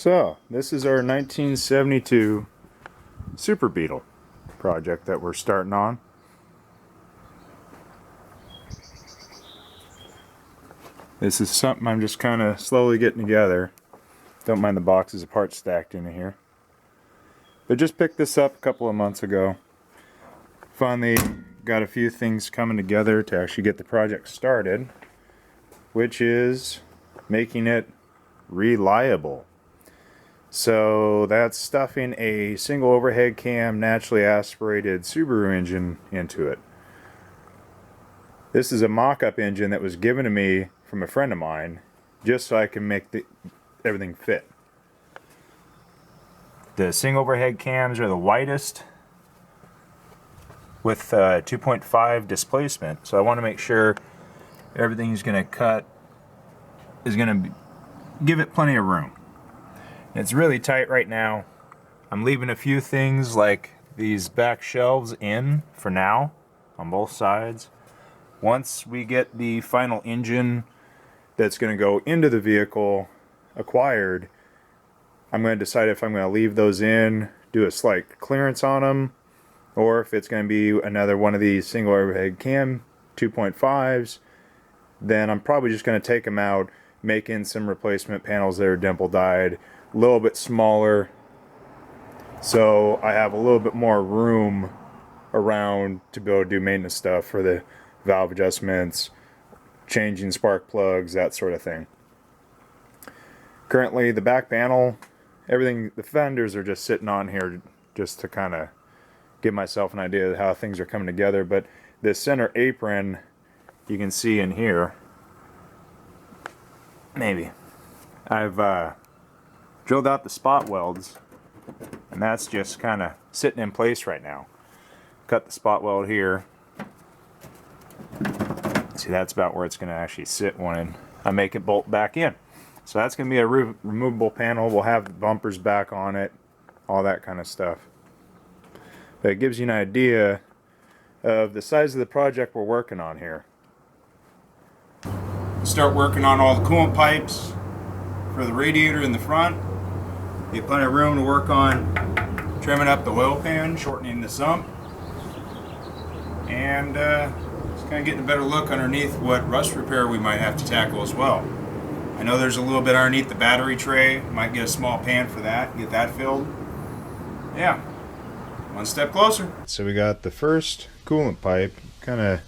So, this is our 1972 Super Beetle project that we're starting on. This is something I'm just kind of slowly getting together. Don't mind the boxes of parts stacked in here. But just picked this up a couple of months ago. Finally got a few things coming together to actually get the project started, which is making it reliable. So that's stuffing a single overhead cam naturally aspirated Subaru engine into it. This is a mock-up engine that was given to me from a friend of mine just so I can make everything fit. The single overhead cams are the widest with 2.5 displacement, so I want to make sure everything's going to cut is going to give it plenty of room. It's really tight right now. I'm leaving a few things like these back shelves in for now on both sides. Once we get the final engine that's going to go into the vehicle acquired, I'm going to decide if I'm going to leave those in, do a slight clearance on them, or if it's going to be another one of these single overhead cam 2.5s, then I'm probably just going to take them out, make in some replacement panels that are dimple dyed, a little bit smaller, so I have a little bit more room around to be able to do maintenance stuff for the valve adjustments, changing spark plugs, that sort of thing. Currently the back panel, everything, the fenders are just sitting on here just to kind of give myself an idea of how things are coming together, but this center apron you can see in here, maybe, I've drilled out the spot welds, and that's just kind of sitting in place right now. Cut the spot weld here. See, that's about where it's going to actually sit when I make it bolt back in. So that's going to be a removable panel. We'll have the bumpers back on it, all that kind of stuff. But it gives you an idea of the size of the project we're working on here. Start working on all the coolant pipes for the radiator in the front. Get plenty of room to work on trimming up the oil pan, shortening the sump, and just kind of getting a better look underneath what rust repair we might have to tackle as well. I know there's a little bit underneath the battery tray. Might get a small pan for that, get that filled. Yeah, one step closer. So we got the first coolant pipe kind of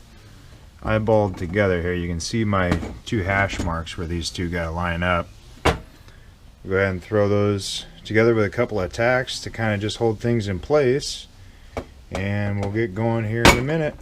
eyeballed together here. You can see my two hash marks where these two got to line up. Go ahead and throw those together with a couple of tacks to kind of just hold things in place, and we'll get going here in a minute.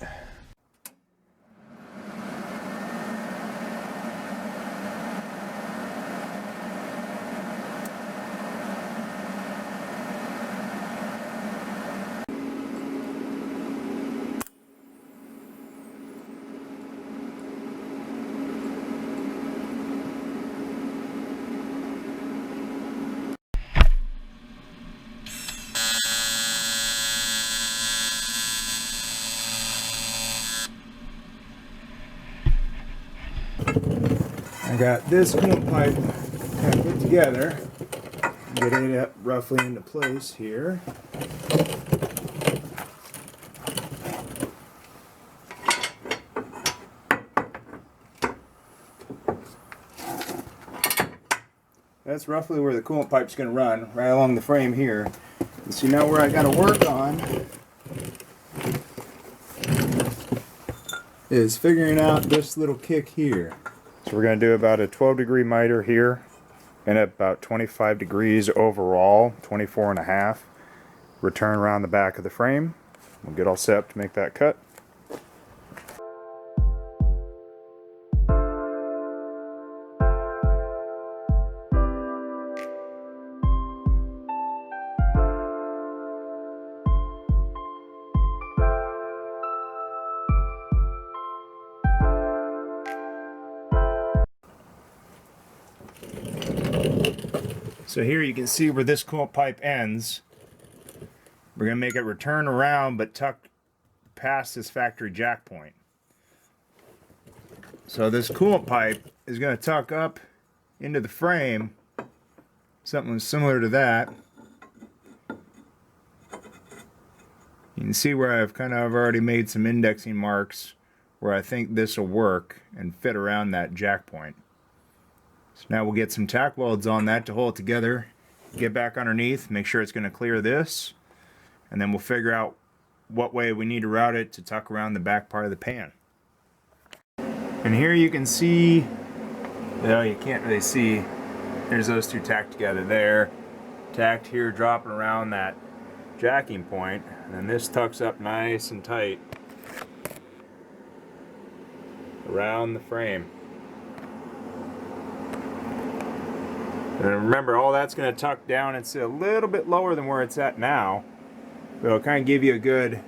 I got this coolant pipe kind of put together. Get it up roughly into place here. That's roughly where the coolant pipe's going to run, right along the frame here. And see, now where I got to work on is figuring out this little kick here. So we're going to do about a 12-degree miter here and about 25 degrees overall, 24.5. Return around the back of the frame. We'll get all set up to make that cut. So here you can see where this coolant pipe ends. We're going to make it return around but tuck past this factory jack point. So this coolant pipe is going to tuck up into the frame something similar to that. You can see where I've already made some indexing marks where I think this will work and fit around that jack point. So now we'll get some tack welds on that to hold it together, get back underneath, make sure it's going to clear this, and then we'll figure out what way we need to route it to tuck around the back part of the pan. And here you can see, well, you can't really see, there's those two tacked together there, tacked here, dropping around that jacking point, and then this tucks up nice and tight around the frame. And remember, all that's going to tuck down. It's a little bit lower than where it's at now, but it'll kind of give you a good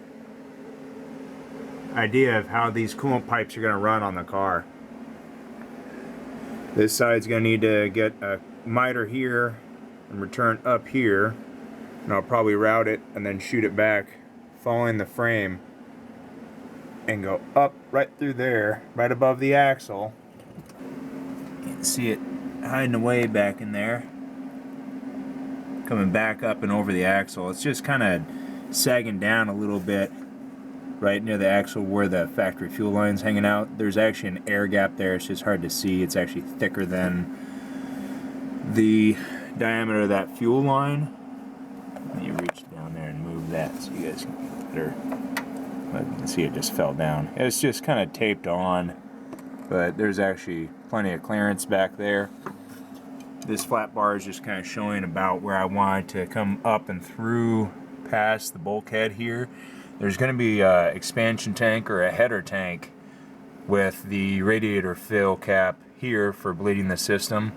idea of how these coolant pipes are going to run on the car. This side's going to need to get a miter here and return up here, and I'll probably route it and then shoot it back following the frame and go up right through there, right above the axle. You can see it hiding away back in there, coming back up and over the axle. It's just kind of sagging down a little bit right near the axle where the factory fuel line's hanging out. There's actually an air gap there. It's just hard to see. It's actually thicker than the diameter of that fuel line. Let me reach down there and move that so you guys can get better. But you can see it just fell down. It's just kind of taped on, but there's actually plenty of clearance back there. This flat bar is just kind of showing about where I want it to come up and through past the bulkhead here. There's going to be an expansion tank or a header tank with the radiator fill cap here for bleeding the system,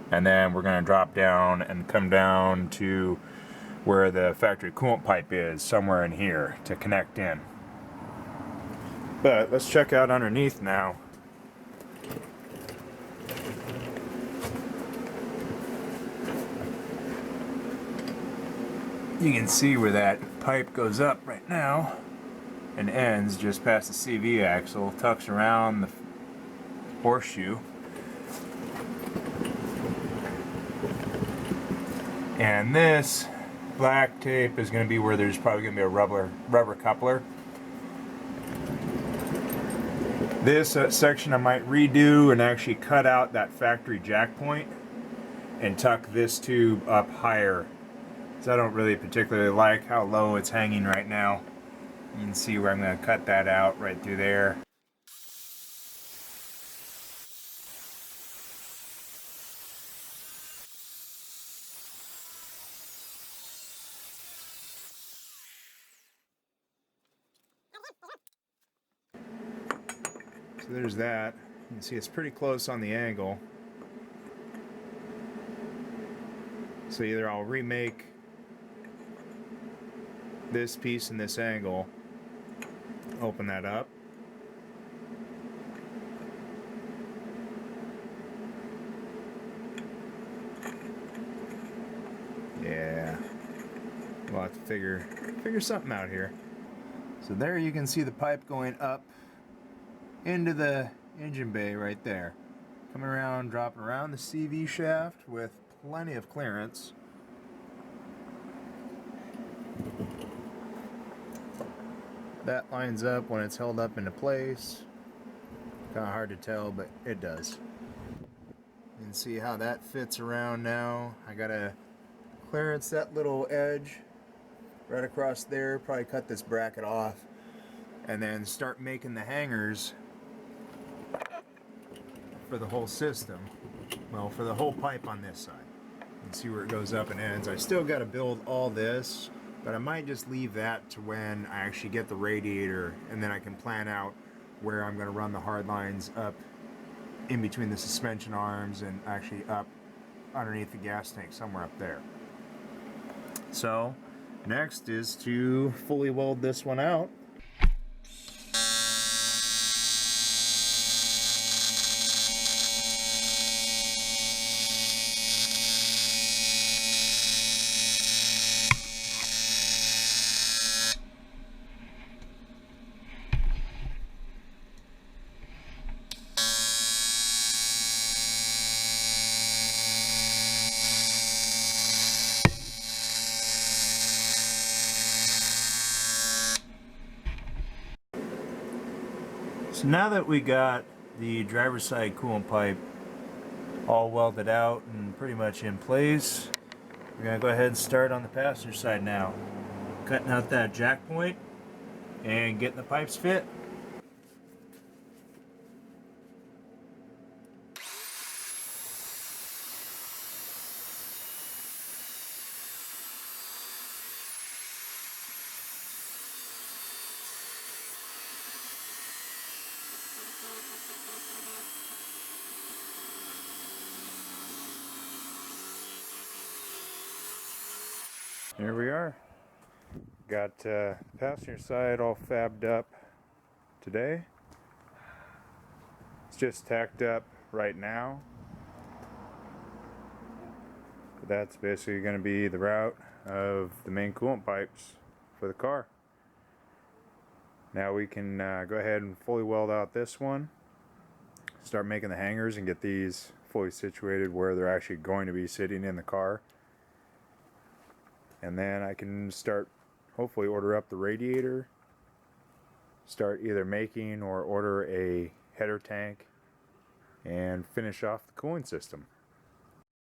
and then we're going to drop down and come down to where the factory coolant pipe is, somewhere in here, to connect in. But let's check out underneath now. You can see where that pipe goes up right now and ends just past the CV axle, tucks around the horseshoe. And this black tape is going to be where there's probably going to be a rubber coupler. This section I might redo and actually cut out that factory jack point and tuck this tube up higher. So I don't really particularly like how low it's hanging right now. You can see where I'm going to cut that out right through there. So there's that. You can see it's pretty close on the angle. So either I'll remake this piece in this angle, open that up, yeah, we'll have to figure something out here. So there you can see the pipe going up into the engine bay right there, coming around, dropping around the CV shaft with plenty of clearance. That lines up when it's held up into place. Kind of hard to tell, but it does. You can see how that fits around now. I gotta clearance that little edge right across there, probably cut this bracket off, and then start making the hangers for the whole system. Well, for the whole pipe on this side. You can see where it goes up and ends. I still gotta build all this, but I might just leave that to when I actually get the radiator, and then I can plan out where I'm going to run the hard lines up in between the suspension arms and actually up underneath the gas tank, somewhere up there. So next is to fully weld this one out. So now that we got the driver's side coolant pipe all welded out and pretty much in place, we're going to go ahead and start on the passenger side now. Cutting out that jack point and getting the pipes fit. Here we are. Got passenger side all fabbed up today. It's just tacked up right now. But that's basically going to be the route of the main coolant pipes for the car. Now we can go ahead and fully weld out this one, start making the hangers and get these fully situated where they're actually going to be sitting in the car. And then I can start, hopefully order up the radiator, start either making or order a header tank, and finish off the cooling system.